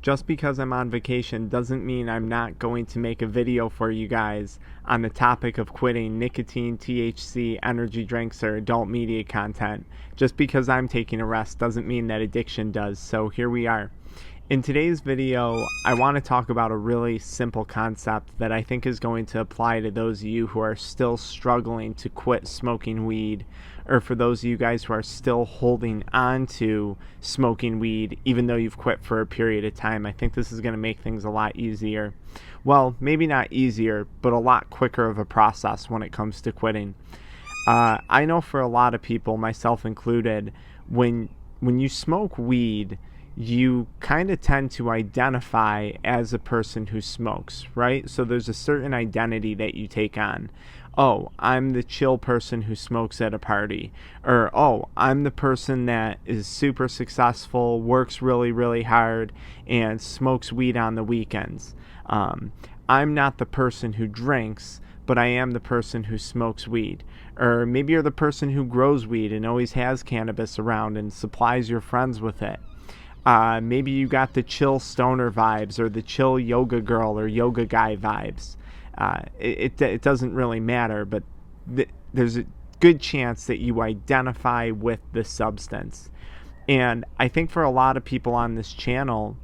Just because I'm on vacation doesn't mean I'm not going to make a video for you guys on the topic of quitting nicotine, THC, energy drinks, or adult media content. Just because I'm taking a rest doesn't mean that addiction does, so here we are. In today's video, I want to talk about a really simple concept that I think is going to apply to those of you who are still struggling to quit smoking weed, or for those of you guys who are still holding on to smoking weed even though you've quit for a period of time. I think this is going to make things a lot easier. Well, maybe not easier, but a lot quicker of a process when it comes to quitting. I know for a lot of people, myself included, when you smoke weed, you kind of tend to identify as a person who smokes, right? So there's a certain identity that you take on. Oh, I'm the chill person who smokes at a party. Or, oh, I'm the person that is super successful, works really, really hard, and smokes weed on the weekends. I'm not the person who drinks, but I am the person who smokes weed. Or maybe you're the person who grows weed and always has cannabis around and supplies your friends with it. Maybe you got the chill stoner vibes or the chill yoga girl or yoga guy vibes. It doesn't really matter, but there's a good chance that you identify with the substance. And I think for a lot of people on this channel,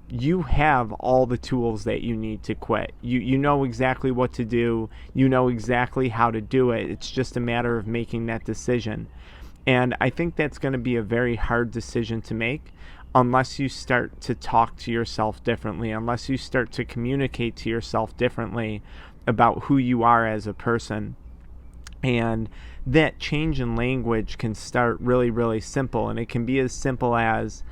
you have all the tools that you need to quit. You know exactly what to do. You know exactly how to do it. It's just a matter of making that decision. And I think that's going to be a very hard decision to make unless you start to talk to yourself differently, unless you start to communicate to yourself differently about who you are as a person. And that change in language can start really, really simple. And it can be as simple as,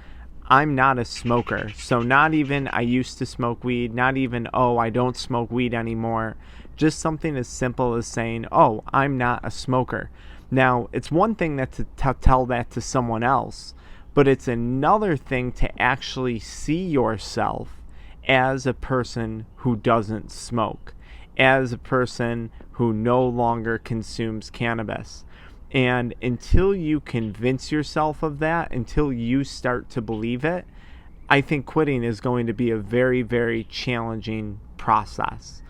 I'm not a smoker. So not even I used to smoke weed, not even, oh, I don't smoke weed anymore. Just something as simple as saying, oh, I'm not a smoker. Now, it's one thing that to tell that to someone else, but it's another thing to actually see yourself as a person who doesn't smoke, as a person who no longer consumes cannabis. And until you convince yourself of that, until you start to believe it, I think quitting is going to be a very, very challenging process.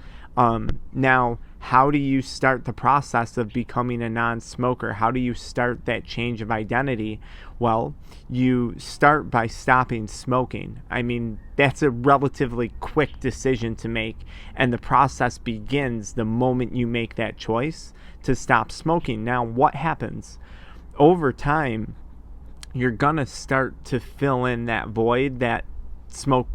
Now, how do you start the process of becoming a non-smoker? How do you start that change of identity? Well, you start by stopping smoking. I mean, that's a relatively quick decision to make, and the process begins the moment you make that choice to stop smoking. Now, what happens? Over time, you're gonna start to fill in that void that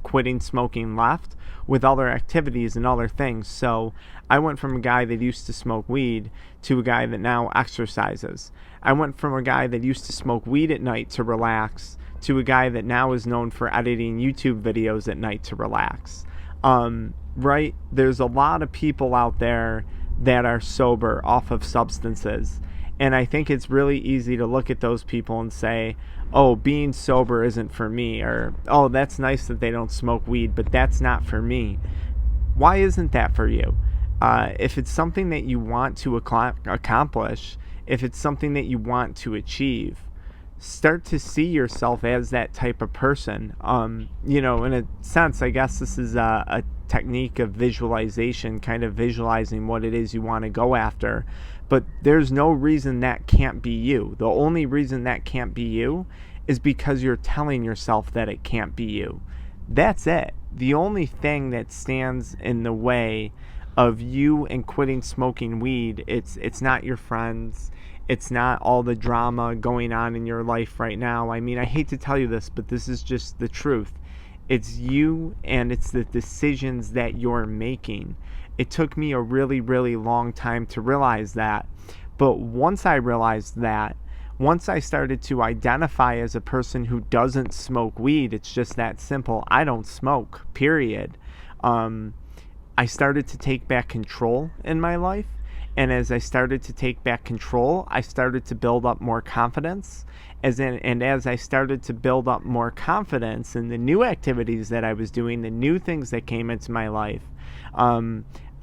quitting smoking left with other activities and other things. So I went from a guy that used to smoke weed to a guy that now exercises. I went from a guy that used to smoke weed at night to relax to a guy that now is known for editing YouTube videos at night to relax. Right? There's a lot of people out there that are sober off of substances. And I think it's really easy to look at those people and say, oh, being sober isn't for me, or, oh, that's nice that they don't smoke weed, but that's not for me. Why isn't that for you? If it's something that you want to accomplish, if it's something that you want to achieve, start to see yourself as that type of person. In a sense, I guess this is a technique of visualization, kind of visualizing what it is you want to go after. But there's no reason that can't be you. The only reason that can't be you is because you're telling yourself that it can't be you. That's it. The only thing that stands in the way of you and quitting smoking weed, it's not your friends. It's not all the drama going on in your life right now. I mean, I hate to tell you this, but this is just the truth. It's you, and it's the decisions that you're making. It took me a really, really long time to realize that. But once I realized that, once I started to identify as a person who doesn't smoke weed, it's just that simple. I don't smoke, period. I started to take back control in my life. And as I started to take back control, I started to build up more confidence. As I started to build up more confidence in the new activities that I was doing, the new things that came into my life,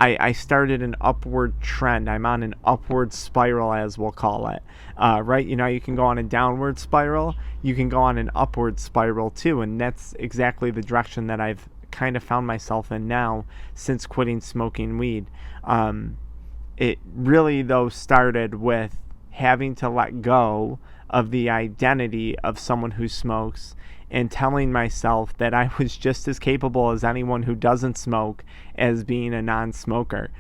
I started an upward trend. I'm on an upward spiral, as we'll call it. Right? You know, you can go on a downward spiral, you can go on an upward spiral too, and that's exactly the direction that I've kind of found myself in now since quitting smoking weed. It really, though, started with having to let go of the identity of someone who smokes and telling myself that I was just as capable as anyone who doesn't smoke as being a non-smoker.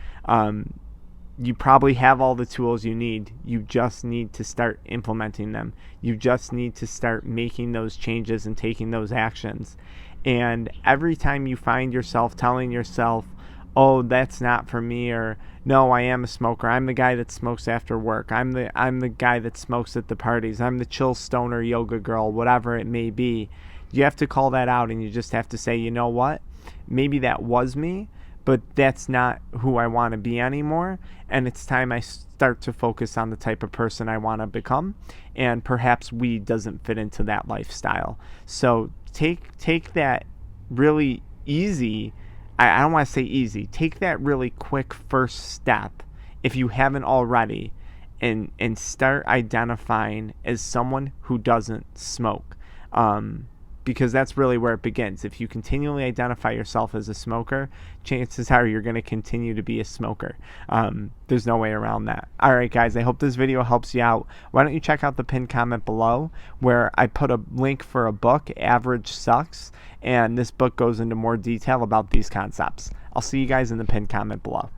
You probably have all the tools you need. You just need to start implementing them. You just need to start making those changes and taking those actions. And every time you find yourself telling yourself, oh, that's not for me, or no, I am a smoker. I'm the guy that smokes after work. I'm the guy that smokes at the parties. I'm the chill stoner yoga girl, whatever it may be. You have to call that out, and you just have to say, you know what? Maybe that was me, but that's not who I want to be anymore. And it's time I start to focus on the type of person I want to become. And perhaps weed doesn't fit into that lifestyle. So take that really easy, I don't want to say easy, take that really quick first step, if you haven't already, and start identifying as someone who doesn't smoke. Because that's really where it begins. If you continually identify yourself as a smoker, chances are you're going to continue to be a smoker. There's no way around that. All right, guys, I hope this video helps you out. Why don't you check out the pinned comment below, where I put a link for a book, Average Sucks, and this book goes into more detail about these concepts. I'll see you guys in the pinned comment below.